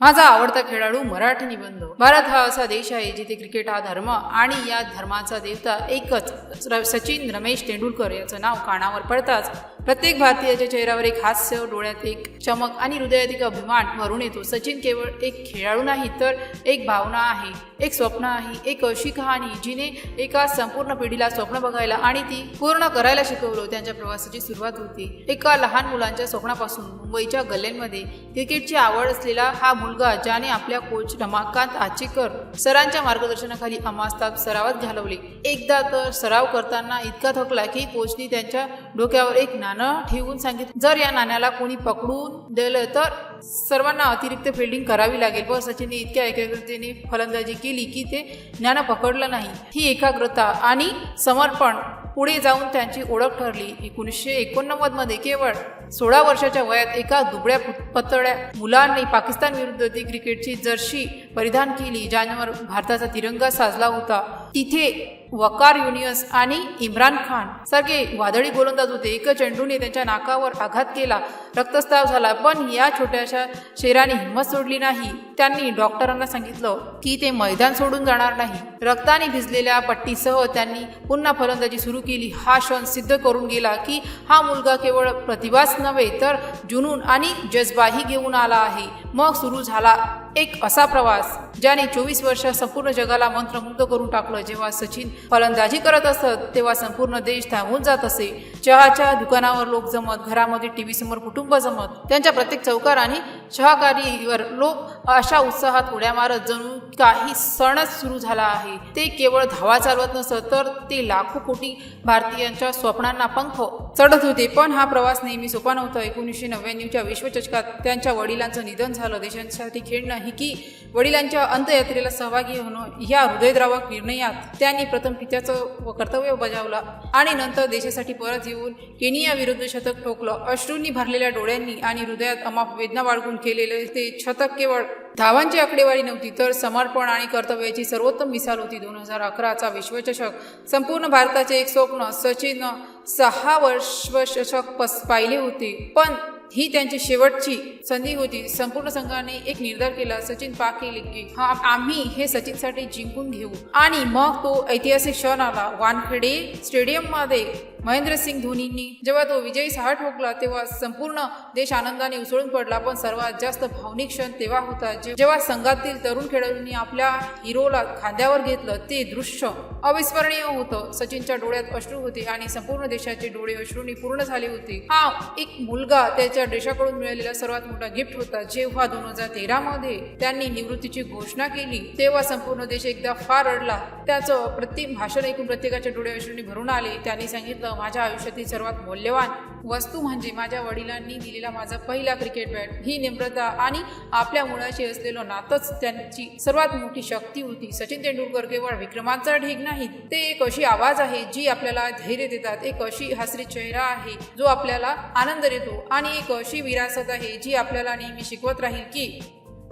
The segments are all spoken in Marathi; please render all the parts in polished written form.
माझा आवडता खेळाडू मराठी निबंध। भारत हा असा देश आहे जिथे क्रिकेट हा धर्म आणि या धर्माचा देवता एकच सचिन रमेश तेंडुलकर याचं नाव कानावर पडताच प्रत्येक भारतीयाच्या चेहऱ्यावर एक हास्य, डोळ्यात एक चमक आणि हृदयात एक अभिमान भरून येतो। सचिन केवळ एक खेळाडू नाही तर एक भावना आहे, एक स्वप्न आहे, एक अशी कहाणी जिने एका संपूर्ण पिढीला स्वप्न बघायला आणि ती पूर्ण करायला शिकवलं। त्यांच्या प्रवासाची सुरुवात होती एका लहान मुलांच्या स्वप्नापासून। मुंबईच्या गल्ल्यांमध्ये क्रिकेटची आवड असलेला हा मुलगा ज्याने आपल्या कोच रमाकांत आचेकर सरांच्या मार्गदर्शनाखाली अमास्ताप सरावात घालवले। एकदा तर सराव करताना इतका थकला की कोचनी त्यांच्या डोक्यावर एक नाणं ठेवून सांगितलं, जर या नाण्याला कोणी पकडून दिलं तर सर्वांना अतिरिक्त फिल्डिंग करावी लागेल। पण सचिनने इतक्या एकाग्रतेने फलंदाजी केली की ते नाणं पकडलं नाही। ही एकाग्रता आणि समर्पण पुढे जाऊन त्यांची ओळख ठरली। 1989 मध्ये केवळ 16 वर्षाच्या वयात एका दुबळ्या पतळ्या मुलांनी पाकिस्तान विरुद्ध ती क्रिकेटची जर्सी परिधान केली ज्यावर भारताचा तिरंगा साजला होता। तिथे वकार युनियस आणि इम्रान खान सारखे वादळी गोलंदाज होते। एका चेंडूने त्यांच्या नाकावर आघात केला, रक्तस्राव झाला, पण या छोट्याशा शेराने हिंमत सोडली नाही। त्यांनी डॉक्टरांना सांगितलं की ते मैदान सोडून जाणार नाही। रक्ताने भिजलेल्या पट्टीसह त्यांनी पुन्हा फलंदाजी सुरू केली। हा क्षण सिद्ध करून गेला की हा मुलगा केवळ प्रतिभाच नव्हे तर जुनून आणि जज्बाही घेऊन आला आहे। मग सुरू झाला एक असा प्रवास ज्याने 24 वर्षात संपूर्ण जगाला मंत्रमुग्ध करून टाकलं। जेव्हा सचिन फलंदाजी करत असत तेव्हा संपूर्ण देश थांबून जात असे। चहाच्या दुकानावर लोक जमत, घरामध्ये टीव्ही समोर कुटुंब जमत, त्यांच्या प्रत्येक चौकार आणि चहाकारीवर लोक अशा उत्साहात उड्या मारत जणू काही सणच सुरू झाला आहे। ते केवळ धावा चालवत नसत तर ते लाखो कोटी भारतीयांच्या स्वप्नांना पंख चढत होते। पण हा प्रवास नेहमी सोपा नव्हता। 1999च्या विश्वचषकात त्यांच्या वडिलांचं निधन झालं। देशासाठी खेळणं ही की वडिलांच्या अंत्ययात्रेला सहभागी होणं या हृदयद्रावक निर्णयात त्यांनी प्रथम पित्याचं कर्तव्य बजावलं आणि नंतर देशासाठी परत येऊन केनिया विरुद्ध शतक ठोकलं। अश्रूंनी भरलेल्या डोळ्यांनी आणि हृदयात अमाप वेदना बाळगून केलेले ते शतक केवळ धावांची आकडेवारी नव्हती तर समर्पण आणि कर्तव्याची सर्वोत्तम मिसाल होती। 2011चा विश्वचषक संपूर्ण भारताचे एक स्वप्न। सचिन 6 विश्वचषक पाहिले होते, पण ही त्यांची शेवटची संधी होती। संपूर्ण संघाने एक निर्धार केला, सचिन पाकेल की आम्ही हे सचिनसाठी जिंकून घेऊ। आणि मग तो ऐतिहासिक क्षण आला। वानखेडे स्टेडियम मध्ये महेंद्रसिंग धोनींनी जेव्हा तो विजयी 6 ठोकला तेव्हा संपूर्ण देश आनंदाने उसळून पडला। पण सर्वात जास्त भावनिक क्षण तेव्हा होता जेव्हा संघातील तरुण खेळाडूंनी आपल्या हिरोला खांद्यावर घेतलं। ते दृश्य अविस्मरणीय होतं। सचिनच्या डोळ्यात अश्रू होते आणि संपूर्ण देशाचे डोळे अश्रूंनी पूर्ण झाले होते। हा एक मुलगा त्याच्या देशाकडून मिळालेला सर्वात मोठा गिफ्ट होता। जेव्हा 2013 मध्ये त्यांनी निवृत्तीची घोषणा केली तेव्हा संपूर्ण देश एकदा फार रडला। त्याचं अप्रतिम भाषण ऐकून प्रत्येकाचे डोळे अश्रूंनी भरून आले। त्यांनी सांगितलं, माझ्या आयुष्यातील सर्वात मौल्यवान वस्तू म्हणजे माझ्या वडिलांनी दिलेला माझा पहिला क्रिकेट बॅट। ही नम्रता आणि आपल्या मुलाशी असलेलं नातंच त्यांची सर्वात मोठी शक्ती होती। सचिन तेंडुलकर केवळ विक्रमांचा ढीग नाही, ते एक अशी आवाज आहे जी आपल्याला धैर्य देतात, एक अशी हसरी चेहरा आहे जो आपल्याला आनंद देतो आणि एक अशी विरासत आहे जी आपल्याला नेहमी शिकवत राहील की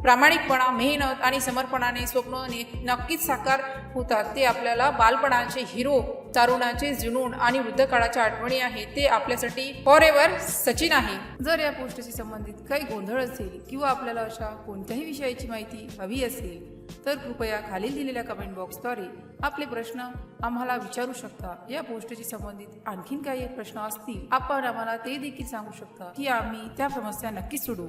प्रामाणिकपणा, मेहनत आणि समर्पणाने स्वप्न नक्कीच साकार होतात। ते आपल्याला बालपणाचे हिरो, तरुणाचे जुनून आणि वृद्धकाळाच्या आठवणी आहेत। ते आपल्यासाठी फॉरएव्हर सचिन आहे। जर या पोस्टशी संबंधित काही गोंधळ असेल किंवा आपल्याला अशा कोणत्याही विषयाची माहिती हवी असेल तर कृपया खालील दिलेल्या कमेंट बॉक्सद्वारे आपले प्रश्न आम्हाला विचारू शकता। या पोस्टशी संबंधित आणखीन काही प्रश्न असतील आपण आम्हाला ते देखील सांगू शकता की आम्ही त्या समस्या नक्कीच सोडवू।